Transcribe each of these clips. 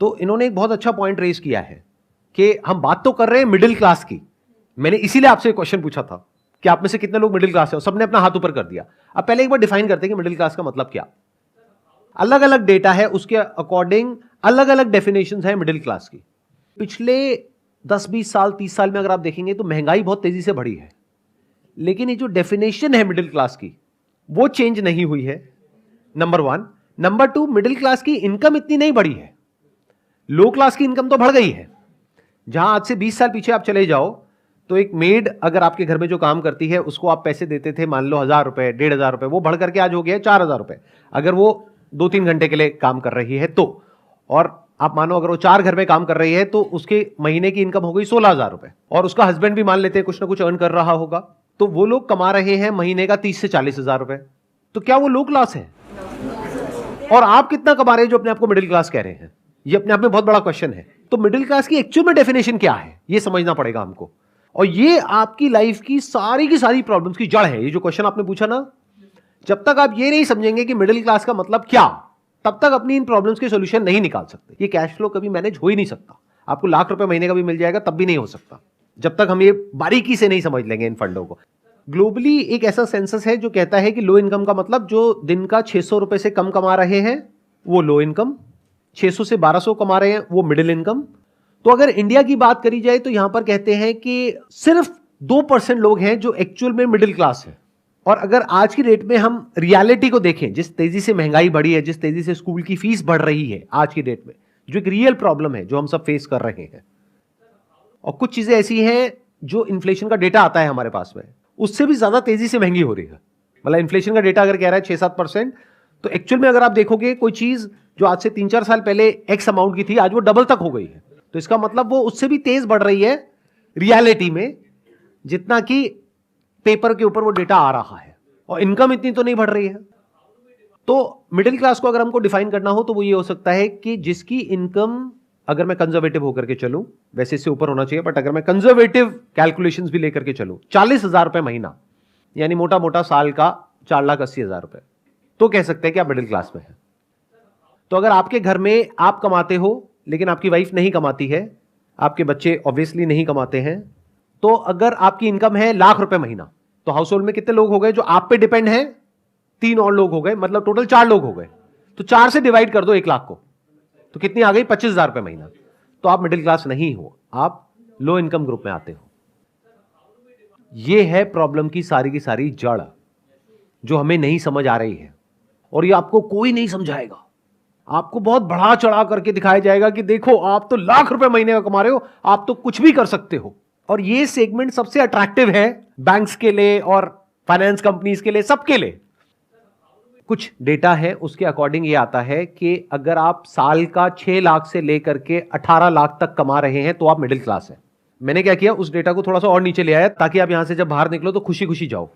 तो इन्होंने एक बहुत अच्छा पॉइंट रेज किया है कि हम बात तो कर रहे हैं मिडिल क्लास की। मैंने इसीलिए आपसे क्वेश्चन पूछा था कि आप में से कितने लोग मिडिल क्लास है, सबने अपना हाथ ऊपर कर दिया। अब पहले एक बार डिफाइन करते हैं कि मिडिल क्लास का मतलब क्या। अलग अलग डेटा है, उसके अकॉर्डिंग अलग अलग डेफिनेशंस है मिडिल क्लास की। पिछले 10-20 साल 30 साल में अगर आप देखेंगे तो महंगाई बहुत तेजी से बढ़ी है, लेकिन ये जो डेफिनेशन है मिडिल क्लास की वो चेंज नहीं हुई है, नंबर 1। नंबर 2, मिडिल क्लास की इनकम इतनी नहीं बढ़ी है, लो क्लास की इनकम तो बढ़ गई है। जहां आज से 20 साल पीछे आप चले जाओ तो एक मेड अगर आपके घर में जो काम करती है उसको आप पैसे देते थे, मान लो 1000 रुपए 1500 रुपए, वो बढ़ करके आज हो गया 4000 रुपए अगर वो 2-3 घंटे के लिए काम कर रही है तो। और आप मानो अगर वो 4 घर में काम कर रही है तो उसके महीने की इनकम हो गई 16000 रुपए, और उसका हस्बैंड भी मान लेते हैं कुछ ना कुछ अर्न कर रहा होगा, तो वो लोग कमा रहे हैं महीने का 30 से 40 हजार रुपए। तो क्या वो लो क्लास है? और आप कितना कमा रहे हैं जो अपने आप को मिडिल क्लास कह रहे हैं? ये अपने आप में बहुत बड़ा क्वेश्चन है। तो मिडिल क्लास की एक्चुअल में डेफिनेशन क्या है ये समझना पड़ेगा हमको, और ये आपकी लाइफ की सारी प्रॉब्लम्स की जड़ है। ये जो क्वेश्चन आपने पूछा ना, जब तक आप ये नहीं समझेंगे कि मिडिल क्लास का मतलब क्या, तब तक अपनी इन प्रॉब्लम्स के सॉल्यूशन नहीं निकाल सकते। ये कैश फ्लो कभी मैनेज हो ही नहीं सकता। आपको लाख रुपए महीने का भी मिल जाएगा तब भी नहीं हो सकता, जब तक हम ये बारीकी से नहीं समझ लेंगे इन फंडों को। ग्लोबली एक ऐसा सेंसस है जो कहता है कि लो इनकम का मतलब जो दिन का 600 रुपए से कम कमा रहे हैं वो लो इनकम, 600 से 1200 कमा रहे हैं वो मिडिल इनकम। तो अगर इंडिया की बात करी जाए तो यहां पर कहते हैं कि सिर्फ 2% लोग हैं जो एक्चुअल में मिडिल क्लास है। और अगर आज की डेट में हम रियलिटी को देखें, जिस तेजी से महंगाई बढ़ी है, जिस तेजी से स्कूल की फीस बढ़ रही है आज की डेट में, जो एक रियल प्रॉब्लम है जो हम सब फेस कर रहे हैं, और कुछ चीजें ऐसी हैं जो इन्फ्लेशन का डेटा आता है हमारे पास में, उससे भी ज्यादा तेजी से महंगी हो रही है। मतलब इन्फ्लेशन का डेटा अगर कह रहा है 6-7%, तो एक्चुअल में अगर आप देखोगे कोई चीज जो आज से 3-4 साल पहले एक्स अमाउंट की थी आज वो डबल तक हो गई है। तो इसका मतलब वो उससे भी तेज बढ़ रही है रियलिटी में, जितना कि पेपर के ऊपर वो डेटा आ रहा है, और इनकम इतनी तो नहीं बढ़ रही है। तो मिडिल क्लास को अगर हमको डिफाइन करना हो तो वो ये हो सकता है कि जिसकी इनकम, अगर मैं कंजर्वेटिव होकर के चलूं, वैसे इससे ऊपर होना चाहिए, बट अगर मैं कंजर्वेटिव कैलकुलेशंस भी लेकर के चलूं, 40,000 रुपए महीना, यानी मोटा मोटा साल का 4,80,000 रुपए, तो कह सकते हैं कि आप मिडिल क्लास में हैं। तो अगर आपके घर में आप कमाते हो लेकिन आपकी वाइफ नहीं कमाती है, आपके बच्चे ऑब्वियसली नहीं कमाते हैं, तो अगर आपकी इनकम है लाख रुपए महीना, तो हाउस होल्ड में कितने लोग हो गए जो आप पे डिपेंड हैं? 3 और लोग हो गए, मतलब टोटल 4 लोग हो गए। तो 4 से डिवाइड कर दो 1 लाख को, तो कितनी आ गई? 25,000 रुपए महीना। तो आप मिडिल क्लास नहीं हो, आप लो इनकम ग्रुप में आते हो। यह है प्रॉब्लम की सारी जड़ जो हमें नहीं समझ आ रही है, और ये आपको कोई नहीं समझाएगा। आपको बहुत बढ़ा चढ़ा करके दिखाया जाएगा कि देखो आप तो लाख रुपए महीने का कमा रहे हो, आप तो कुछ भी कर सकते हो। और ये सेगमेंट सबसे अट्रैक्टिव है बैंक्स के लिए और फाइनेंस कंपनीज के लिए, सबके लिए। कुछ डेटा है उसके अकॉर्डिंग ये आता है कि अगर आप साल का 6 लाख से लेकर के 18 लाख तक कमा रहे हैं तो आप मिडिल क्लास है। मैंने क्या किया, उस डेटा को थोड़ा सा और नीचे ले आया ताकि आप यहां से जब बाहर निकलो तो खुशी खुशी जाओ,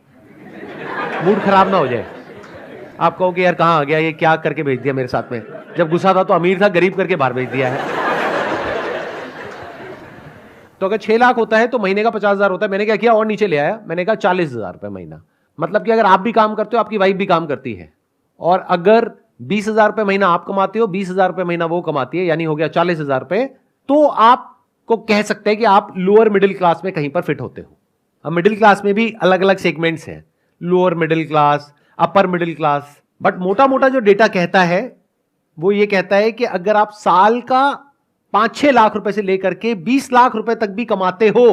मूड खराब ना हो जाए। आप कहो कि यार कहां आ गया, ये क्या करके भेज दिया मेरे साथ में, जब गुस्सा था तो अमीर था, गरीब करके बाहर भेज दिया है। तो अगर 6 लाख होता है तो महीने का 50,000 होता है। मैंने क्या किया, और नीचे ले आया, मैंने कहा 40,000 रुपए महीना। मतलब कि अगर आप भी काम करते हो, आपकी वाइफ भी काम करती है, और अगर 20,000 रुपए महीना आप कमाते हो, 20,000 रुपए महीना वो कमाती है, यानी हो गया 40,000 रुपए, तो आपको कह सकते हैं कि आप लोअर मिडिल क्लास में कहीं पर फिट होते हो। अब मिडिल क्लास में भी अलग अलग सेगमेंट्स हैं, lower middle class, upper middle class. But मोटा मोटा जो डेटा कहता है वो ये कहता है कि अगर आप साल का 5-6 लाख रुपए से लेकर के 20 लाख रुपए तक भी कमाते हो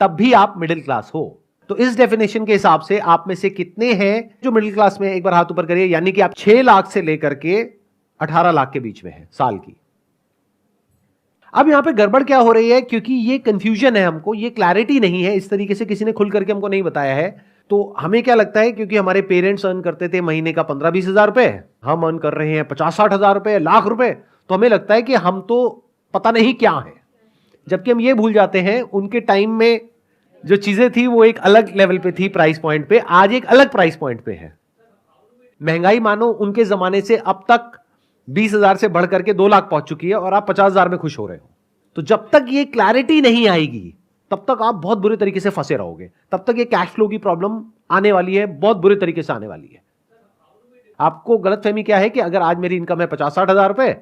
तब भी आप मिडिल क्लास हो। तो इस डेफिनेशन के हिसाब से आप में से कितने हैं जो मिडिल क्लास में? एक बार हाथ ऊपर करिए, यानी कि आप 6 लाख से लेकर के 18 लाख के बीच में है साल की। अब यहां पे गड़बड़ क्या हो रही है, क्योंकि ये कंफ्यूजन है, हमको ये क्लैरिटी नहीं है, इस तरीके से किसी ने खुल करके हमको नहीं बताया है। तो हमें क्या लगता है, क्योंकि हमारे पेरेंट्स अर्न करते थे महीने का 15-20 हजार रुपए, हम अर्न कर रहे हैं 50-60 हजार रुपए, लाख रुपए, तो हमें लगता है कि हम तो पता नहीं क्या है। जबकि हम ये भूल जाते हैं उनके टाइम में जो चीजें थी वो एक अलग लेवल पे थी, प्राइस पॉइंट पे, आज एक अलग प्राइस पॉइंट पे है। महंगाई मानो उनके जमाने से अब तक 20,000 से बढ़ करके 2 लाख पहुंच चुकी है, और आप 50,000 में खुश हो रहे हो। तो जब तक ये क्लैरिटी नहीं आएगी तब तक आप बहुत बुरे तरीके से फंसे रहोगे, तब तक ये कैश फ्लो की प्रॉब्लम आने वाली है, बहुत बुरे तरीके से आने वाली है। आपको गलतफहमी क्या है कि अगर आज मेरी इनकम है 50-60 हजार रुपए,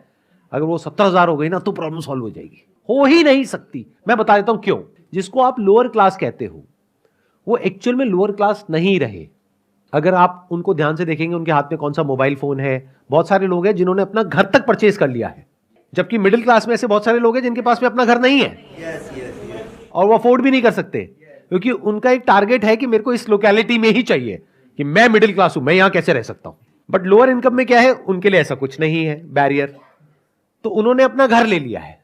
अगर वो 70,000 हो गई ना तो प्रॉब्लम सॉल्व हो जाएगी, हो ही नहीं सकती। मैं बता देता हूं क्यों। जिसको आप लोअर क्लास कहते हो वो एक्चुअल में लोअर क्लास नहीं रहे। अगर आप उनको ध्यान से देखेंगे, उनके हाथ में कौन सा मोबाइल फोन है। बहुत सारे लोग हैं जिन्होंने अपना घर तक परचेज कर लिया है, जबकि मिडिल क्लास में ऐसे बहुत सारे लोग हैं जिनके पास में अपना घर नहीं है और वो अफोर्ड भी नहीं कर सकते, क्योंकि उनका एक टारगेट है कि मेरे को इस लोकेलिटी में ही चाहिए, कि मैं मिडिल क्लास हूं, मैं यहां कैसे रह सकता हूं। बट लोअर इनकम में क्या है, उनके लिए ऐसा कुछ नहीं है बैरियर, तो उन्होंने अपना घर ले लिया है।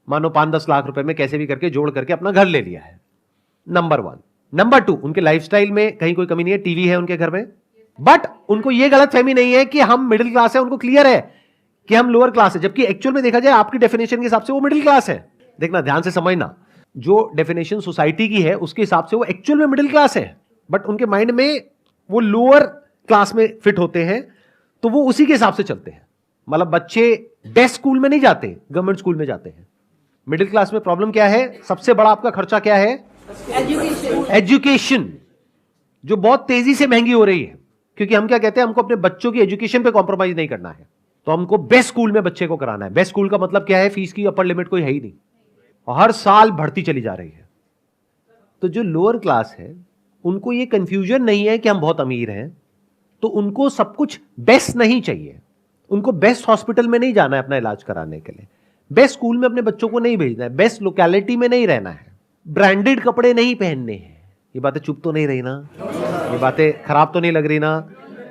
मानो 5-10 लाख रुपए में कैसे भी करके जोड़ करके अपना घर ले लिया है, नंबर 1। नंबर 2, उनके लाइफस्टाइल में कहीं कोई कमी नहीं है, टीवी है उनके घर में, बट उनको यह गलत फहमी नहीं है कि हम मिडिल क्लास है। उनको क्लियर है कि हम लोअर क्लास है, जबकि एक्चुअल में देखा जाए आपकी डेफिनेशन के हिसाब से वो मिडिल क्लास है। देखना, ध्यान से समझना, जो डेफिनेशन सोसाइटी की है उसके हिसाब से वो एक्चुअल में मिडिल क्लास है, बट उनके माइंड में वो लोअर क्लास में फिट होते हैं, तो वो उसी के हिसाब से चलते हैं। मतलब बच्चे बेस्ट स्कूल में नहीं जाते, गवर्नमेंट स्कूल में जाते हैं। मिडिल क्लास में प्रॉब्लम क्या है, सबसे बड़ा आपका खर्चा क्या है, एजुकेशन, जो बहुत तेजी से महंगी हो रही है। क्योंकि हम क्या कहते हैं, हमको अपने बच्चों की एजुकेशन पे कॉम्प्रोमाइज नहीं करना है, तो हमको बेस्ट स्कूल में बच्चे को कराना है। बेस्ट स्कूल का मतलब क्या है, फीस की अपर लिमिट कोई है ही नहीं, और हर साल बढ़ती चली जा रही है। तो जो लोअर क्लास है उनको ये कंफ्यूजन नहीं है कि हम बहुत अमीर हैं, तो उनको सब कुछ बेस्ट नहीं चाहिए। उनको बेस्ट हॉस्पिटल में नहीं जाना है अपना इलाज कराने के लिए, बेस्ट स्कूल में अपने बच्चों को नहीं भेजना है, बेस्ट लोकेलिटी में नहीं रहना है, ब्रांडेड कपड़े नहीं पहनने हैं। ये बातें चुप तो नहीं रही ना, ये बातें खराब तो नहीं लग रही ना।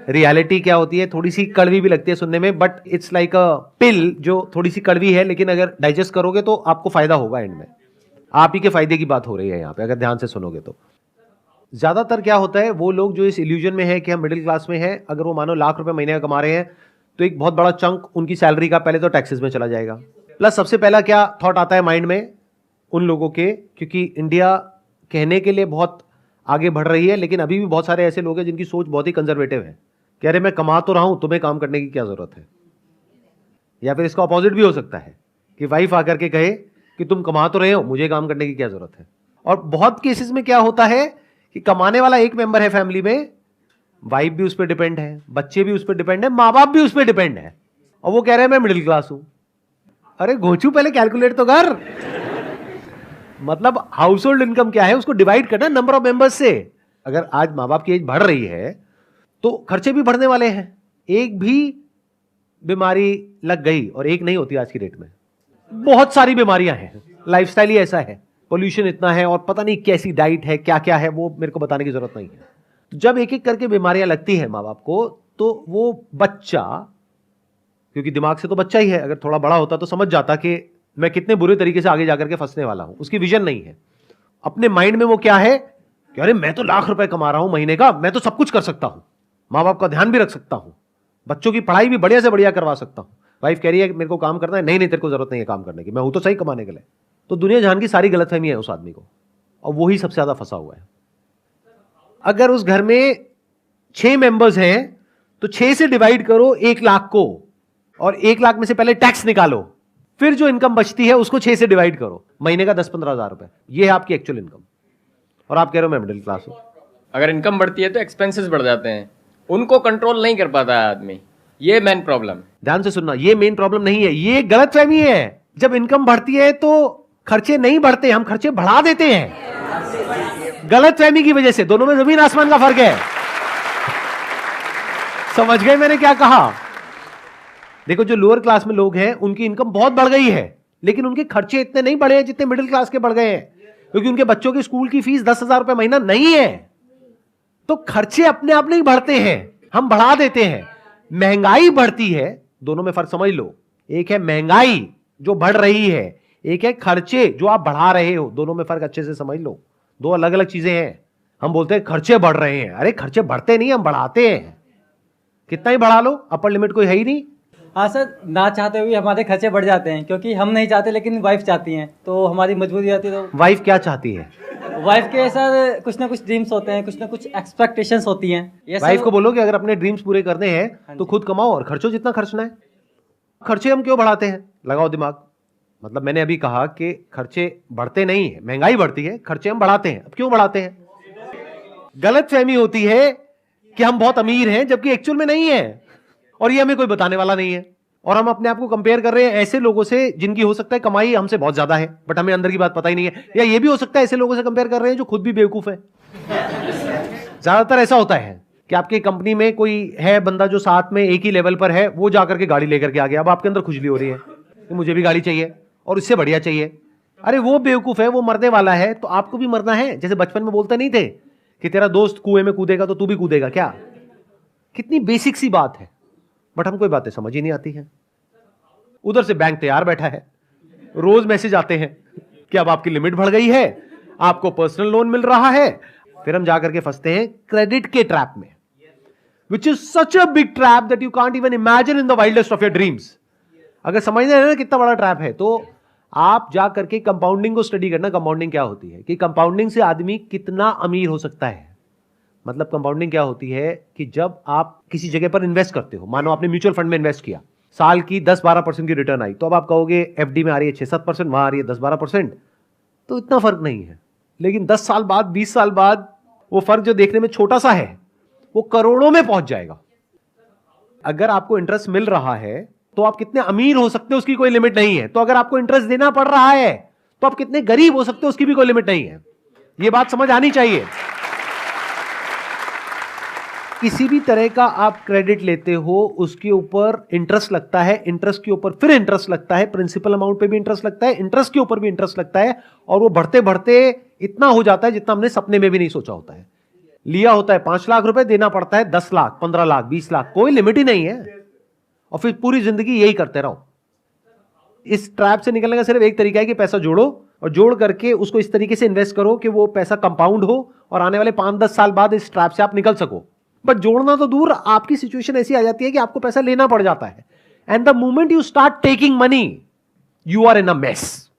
रियलिटी क्या होती है, थोड़ी सी कड़वी भी लगती है सुनने में, बट इट्स लाइक अ पिल जो थोड़ी सी कड़वी है, लेकिन अगर डाइजेस्ट करोगे तो आपको फायदा होगा एंड में। आप ही के फायदे की बात हो रही है यहां पे, अगर ध्यान से सुनोगे तो। ज्यादातर क्या होता है, वो लोग जो इस इल्यूजन में है कि हम मिडिल क्लास में हैं, अगर वो मानो लाख रुपए महीने का कमा रहे हैं, तो एक बहुत बड़ा चंक उनकी सैलरी का पहले तो टैक्सेस में चला जाएगा। प्लस सबसे पहला क्या थॉट आता है माइंड में उन लोगों के, क्योंकि इंडिया कहने के लिए बहुत आगे बढ़ रही है, लेकिन अभी भी बहुत सारे ऐसे लोग हैं जिनकी सोच बहुत ही कंजर्वेटिव है। कह रहे मैं कमा तो रहा हूं, तुम्हें काम करने की क्या जरूरत है। या फिर इसका अपोजिट भी हो सकता है कि वाइफ आकर के कहे कि तुम कमा तो रहे हो, मुझे काम करने की क्या जरूरत है। और बहुत केसेस में क्या होता है कि कमाने वाला एक मेंबर है फैमिली में, वाइफ भी उस पर डिपेंड है, बच्चे भी उस पर डिपेंड है, माँ बाप भी उस पर डिपेंड है, और वो कह रहे हैं मैं मिडिल क्लास हूं। अरे घोचू, पहले कैलकुलेट तो कर। मतलब हाउस होल्ड इनकम क्या है उसको डिवाइड करना नंबर ऑफ मेंबर्स से। अगर आज माँ बाप की एज बढ़ रही है तो खर्चे भी बढ़ने वाले हैं। एक भी बीमारी लग गई, और एक नहीं होती आज की डेट में, बहुत सारी बीमारियां हैं। लाइफस्टाइल ही ऐसा है, पोल्यूशन इतना है, और पता नहीं कैसी डाइट है, क्या क्या है, वो मेरे को बताने की जरूरत नहीं है। तो जब एक एक करके बीमारियां लगती हैं माँ बाप को, तो वो बच्चा, क्योंकि दिमाग से तो बच्चा ही है, अगर थोड़ा बड़ा होता तो समझ जाता कि मैं कितने बुरे तरीके से आगे जाकर के फंसने वाला हूं। उसकी विजन नहीं है। अपने माइंड में वो क्या है कि अरे मैं तो लाख रुपए कमा रहा हूं महीने का, मैं तो सब कुछ कर सकता हूं, माँ बाप का ध्यान भी रख सकता हूं, बच्चों की पढ़ाई भी बढ़िया से बढ़िया करवा सकता हूं। वाइफ कह रही है कि मेरे को काम करना है, नहीं नहीं तेरे को जरूरत नहीं है काम करने की, मैं हूं तो सही कमाने के लिए। तो दुनिया जहान की सारी गलतफहमी है उस आदमी को, और वही सबसे ज्यादा फंसा हुआ है। अगर उस घर में 6 मेंबर्स हैं तो 6 से डिवाइड करो 1 लाख को, और 1 लाख में से पहले टैक्स निकालो, फिर जो इनकम बचती है उसको 6 से डिवाइड करो, महीने का 10-15 हजार रुपए, ये है आपकी एक्चुअल इनकम। और आप कह रहे हो मैं मिडिल क्लास हूं। अगर इनकम बढ़ती है तो एक्सपेंसेस बढ़ जाते हैं, उनको कंट्रोल नहीं कर पाता है आदमी, ये मेन प्रॉब्लम। ध्यान से सुनना, ये मेन प्रॉब्लम नहीं है, ये गलतफहमी है। जब इनकम बढ़ती है तो खर्चे नहीं बढ़ते, हम खर्चे बढ़ा देते हैं गलतफहमी की वजह से। दोनों में जमीन आसमान का फर्क है। समझ गए मैंने क्या कहा? देखो, जो लोअर क्लास में लोग हैं उनकी इनकम बहुत बढ़ गई है, लेकिन उनके खर्चे इतने नहीं बढ़े हैं जितने मिडिल क्लास के बढ़ गए हैं, क्योंकि उनके बच्चों की स्कूल की फीस 10,000 रुपए महीना नहीं है। तो खर्चे अपने आप नहीं बढ़ते हैं, हम बढ़ा देते हैं। महंगाई बढ़ती है, दोनों में फर्क समझ लो। एक है महंगाई जो बढ़ रही है, एक है खर्चे जो आप बढ़ा रहे हो, दोनों में फर्क अच्छे से समझ लो। दो अलग अलग चीजें हैं। हम बोलते हैं खर्चे बढ़ रहे हैं, अरे खर्चे बढ़ते नहीं, हम बढ़ाते हैं। कितना ही बढ़ा लो, अपर लिमिट कोई है ही नहीं। हाँ सर, ना चाहते हुए हमारे खर्चे बढ़ जाते हैं, क्योंकि हम नहीं चाहते लेकिन वाइफ चाहती हैं, तो हमारी मजबूरी आती है। तो वाइफ क्या चाहती है? वाइफ के सर कुछ ना कुछ ड्रीम्स होते हैं, कुछ ना कुछ एक्सपेक्टेशंस होती हैं। वाइफ को बोलो कि अगर अपने ड्रीम्स पूरे करने हैं तो खुद कमाओ और खर्चो जितना खर्चना है। खर्चे हम क्यों बढ़ाते हैं? लगाओ दिमाग। मतलब मैंने अभी कहा कि खर्चे बढ़ते नहीं है, महंगाई बढ़ती है, खर्चे हम बढ़ाते हैं। अब क्यों बढ़ाते हैं? गलतफहमी होती है कि हम बहुत अमीर हैं, जबकि एक्चुअल में नहीं है, और ये हमें कोई बताने वाला नहीं है। और हम अपने आप को कंपेयर कर रहे हैं ऐसे लोगों से जिनकी हो सकता है कमाई हमसे बहुत ज्यादा है बट हमें अंदर की बात पता ही नहीं है, या ये भी हो सकता है ऐसे लोगों से कंपेयर कर रहे हैं जो खुद भी बेवकूफ है। ज्यादातर ऐसा होता है कि आपकी कंपनी में कोई है बंदा जो साथ में एक ही लेवल पर है, वो जाकर के गाड़ी लेकर के आ गया, अब आपके अंदर खुजली हो रही है कि मुझे भी गाड़ी चाहिए और इससे बढ़िया चाहिए। अरे वो बेवकूफ है, वो मरने वाला है, तो आपको भी मरना है। जैसे बचपन में बोलते नहीं थे कि तेरा दोस्त कुएं में कूदेगा तो तू भी कूदेगा, क्या कितनी बेसिक सी बात है, बट हमको ये बातें समझ ही नहीं आती है। उधर से बैंक तैयार बैठा है, रोज मैसेज आते हैं कि अब आपकी लिमिट बढ़ गई है, आपको पर्सनल लोन मिल रहा है। फिर हम जाकर के फंसते हैं क्रेडिट के ट्रैप में, which is such a big trap that you can't even imagine in the wildest of your dreams. अगर समझना है ना कितना बड़ा ट्रैप है, तो आप जा करके कंपाउंडिंग को स्टडी करना। कंपाउंडिंग क्या होती है कि कंपाउंडिंग से आदमी कितना अमीर हो सकता है। मतलब कंपाउंडिंग क्या होती है कि जब आप किसी जगह पर इन्वेस्ट करते हो, मानो आपने म्यूचुअल फंड में इन्वेस्ट किया, साल की 10-12% की रिटर्न आई, तो अब आप कहोगे एफडी में आ रही है 6-7%, वहां आ रही है 10-12%, तो इतना फर्क नहीं है। लेकिन 10 साल बाद, 20 साल बाद वो फर्क जो देखने में छोटा सा है वो करोड़ों में पहुंच जाएगा। अगर आपको इंटरेस्ट मिल रहा है तो आप कितने अमीर हो सकते हो उसकी कोई लिमिट नहीं है। तो अगर आपको इंटरेस्ट देना पड़ रहा है तो आप कितने गरीब हो सकते हो उसकी भी कोई लिमिट नहीं है। यह बात समझ आनी चाहिए। किसी भी तरह का आप क्रेडिट लेते हो उसके ऊपर इंटरेस्ट लगता है, इंटरेस्ट के ऊपर फिर इंटरेस्ट लगता है, प्रिंसिपल अमाउंट पे भी इंटरेस्ट लगता है, इंटरेस्ट के ऊपर भी इंटरेस्ट लगता है, और वो बढ़ते बढ़ते इतना हो जाता है जितना हमने सपने में भी नहीं सोचा होता है। लिया होता है 5 लाख रुपए, देना पड़ता है 10 लाख, 15 लाख, 20 लाख, कोई लिमिट ही नहीं है, और फिर पूरी जिंदगी यही करते रहो। इस ट्रैप से निकलने का सिर्फ एक तरीका है कि पैसा जोड़ो और जोड़ करके उसको इस तरीके से इन्वेस्ट करो कि वो पैसा कंपाउंड हो और आने वाले 5-10 साल बाद इस ट्रैप से आप निकल सको। बट जोड़ना तो दूर, आपकी सिचुएशन ऐसी आ जाती है कि आपको पैसा लेना पड़ जाता है, and the moment you start taking money you are in a mess.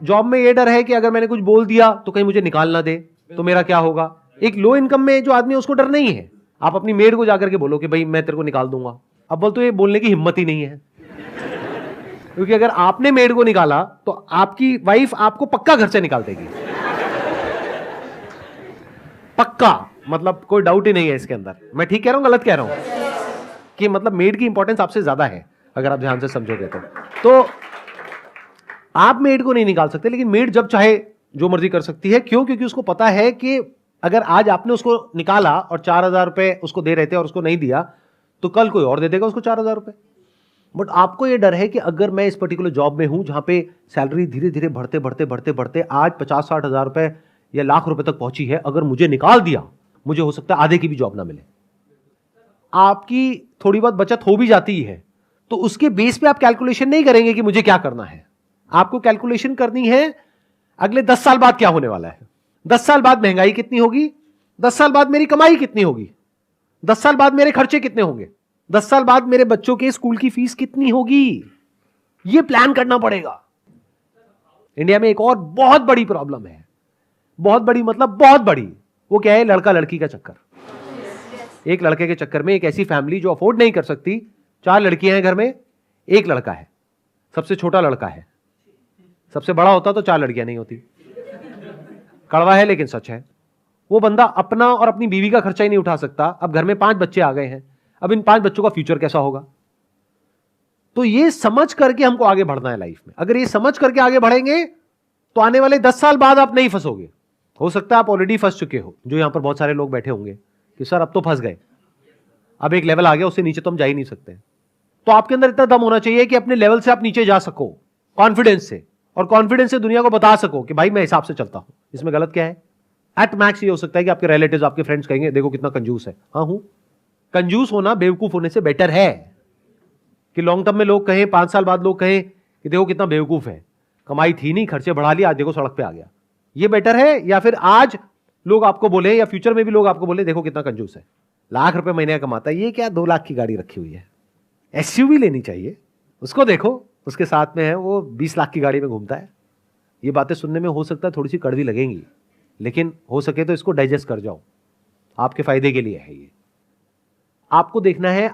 Job में ये डर है कि अगर मैंने कुछ बोल दिया तो कहीं मुझे निकाल ना दे तो मेरा क्या होगा। एक लो इनकम में जो आदमी है उसको डर नहीं है। आप अपनी मेड को जाकर के बोलो कि भाई मैं तेरे को निकाल दूंगा, अब बोल तो ये बोलने की हिम्मत ही नहीं है, क्योंकि अगर आपने मेड को निकाला तो आपकी वाइफ आपको पक्का घर से निकाल देगी, पक्का। मतलब कोई डाउट ही नहीं है इसके अंदर। मैं ठीक कह रहा हूं गलत कह रहा हूं कि मतलब मेड की इंपॉर्टेंस आपसे ज्यादा है अगर आप ध्यान से समझोगे तो आप मेड को नहीं निकाल सकते, लेकिन मेड जब चाहे जो मर्जी कर सकती है। क्यों? क्योंकि उसको पता है कि अगर आज आपने उसको निकाला और 4,000 रुपए उसको दे रहे थे और उसको नहीं दिया तो कल कोई और दे देगा उसको 4,000 रुपए। बट आपको यह डर है कि अगर मैं इस पर्टिकुलर जॉब में हूं जहां पे सैलरी धीरे धीरे बढ़ते बढ़ते बढ़ते बढ़ते आज 50-60 हजार रुपए या लाख रुपए तक पहुंची है, अगर मुझे निकाल दिया मुझे हो सकता है आधे की भी जॉब ना मिले। आपकी थोड़ी बहुत बचत हो भी जाती है तो उसके बेस पे आप कैलकुलेशन नहीं करेंगे कि मुझे क्या करना है। आपको कैलकुलेशन करनी है अगले 10 साल बाद क्या होने वाला है, 10 साल बाद महंगाई कितनी होगी, 10 साल बाद मेरी कमाई कितनी होगी, 10 साल बाद मेरे खर्चे कितने होंगे, 10 साल बाद मेरे बच्चों के स्कूल की फीस कितनी होगी। यह प्लान करना पड़ेगा। इंडिया में एक और बहुत बड़ी प्रॉब्लम है, बहुत बड़ी मतलब बहुत बड़ी। वो क्या है? लड़का लड़की का चक्कर। एक लड़के के चक्कर में एक ऐसी फैमिली जो अफोर्ड नहीं कर सकती, 4 लड़कियां हैं घर में, एक लड़का है, सबसे छोटा लड़का है, सबसे बड़ा होता तो 4 लड़कियां नहीं होती। कड़वा है लेकिन सच है। वो बंदा अपना और अपनी बीवी का खर्चा ही नहीं उठा सकता। अब घर में 5 बच्चे आ गए हैं, अब इन 5 बच्चों का फ्यूचर कैसा होगा। तो ये समझ करके हमको आगे बढ़ना है लाइफ में। अगर ये समझ करके आगे बढ़ेंगे तो आने वाले 10 साल बाद आप नहीं फंसोगे। हो सकता है आप ऑलरेडी फंस चुके हो, जो यहां पर बहुत सारे लोग बैठे होंगे कि सर अब तो फंस गए, अब एक लेवल आ गया, उससे नीचे तो हम जा ही नहीं सकते। तो आपके अंदर इतना दम होना चाहिए कि अपने लेवल से आप नीचे जा सको कॉन्फिडेंस से, और कॉन्फिडेंस से दुनिया को बता सको कि भाई मैं हिसाब से चलता हूं, इसमें गलत क्या है। एट मैक्स ये हो सकता है कि आपके रिलेटिव्स, आपके फ्रेंड्स कहेंगे देखो कितना कंजूस है। हाँ हूं, कंजूस होना बेवकूफ होने से बेटर है कि लॉन्ग टर्म में लोग कहें, 5 साल बाद लोग कहें कि देखो कितना बेवकूफ है, कमाई थी नहीं, खर्चे बढ़ा लिया, आज देखो सड़क पे आ गया। ये बेटर है, या फिर आज लोग आपको बोले या फ्यूचर में भी लोग आपको बोले देखो कितना कंजूस है, लाख रुपए महीने का कमाता है, ये क्या 2 लाख की गाड़ी रखी हुई है। एसयूवी लेनी चाहिए, उसको देखो, उसके साथ में है वो 20 लाख की गाड़ी में घूमता है। ये बातें सुनने में हो सकता है थोड़ी सी कड़वी लगेंगी, लेकिन हो सके तो इसको डाइजेस्ट कर जाओ, आपके फायदे के लिए है ये। आपको देखना है